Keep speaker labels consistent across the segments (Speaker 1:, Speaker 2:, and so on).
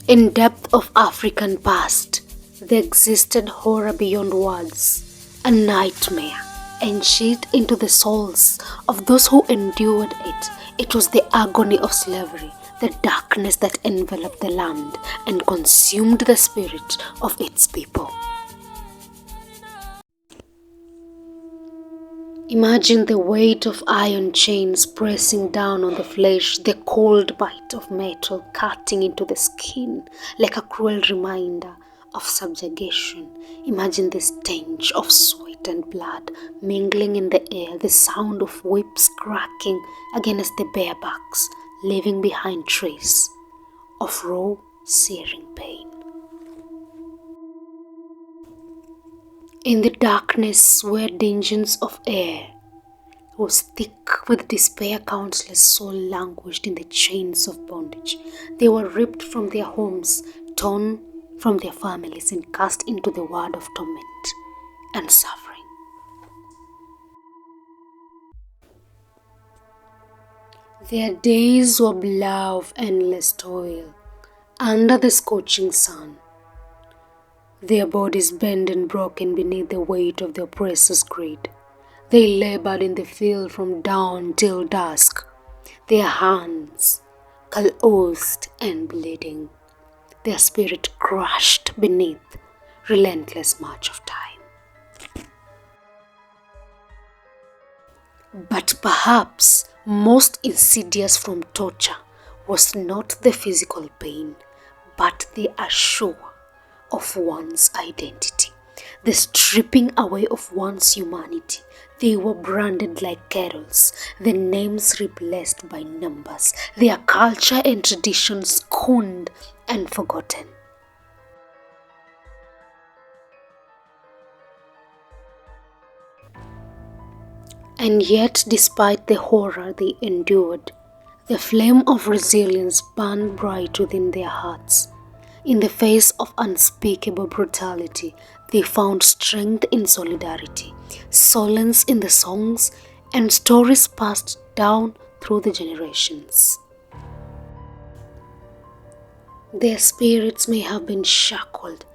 Speaker 1: In depth of African past, there existed horror beyond words, a nightmare enshrined into the souls of those who endured it. It was the agony of slavery, the darkness that enveloped the land and consumed the spirit of its people. Imagine the weight of iron chains pressing down on the flesh, the cold bite of metal cutting into the skin like a cruel reminder of subjugation. Imagine the stench of sweat and blood mingling in the air, the sound of whips cracking against the bare backs, leaving behind trace of raw, searing pain. In the darkness where dungeons of air was thick with despair, countless souls languished in the chains of bondage. They were ripped from their homes, torn from their families, and cast into the world of torment and suffering. Their days were blur of endless toil under the scorching sun, their bodies bent and broken beneath the weight of the oppressor's greed. They labored in the field from dawn till dusk, their hands calloused and bleeding, their spirit crushed beneath relentless march of time. But perhaps most insidious from torture was not the physical pain, but the assure of one's identity, the stripping away of one's humanity. They were branded like carols, their names replaced by numbers, their culture and traditions scorned and forgotten. And yet, despite the horror they endured, the flame of resilience burned bright within their hearts. In the face of unspeakable brutality, they found strength in solidarity, solace in the songs and stories passed down through the generations. Their spirits may have been shackled,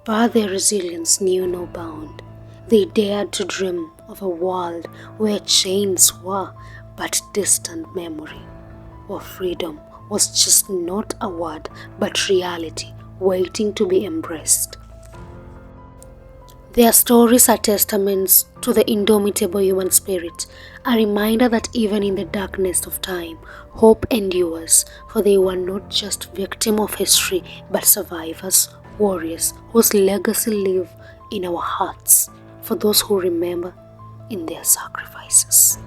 Speaker 1: but their resilience knew no bound. They dared to dream of a world where chains were but distant memory, where freedom was just not a word but reality waiting to be embraced. Their stories are testaments to the indomitable human spirit, a reminder that even in the darkness of time, hope endures, for they were not just victims of history but survivors, warriors whose legacy live in our hearts for those who remember in their sacrifices.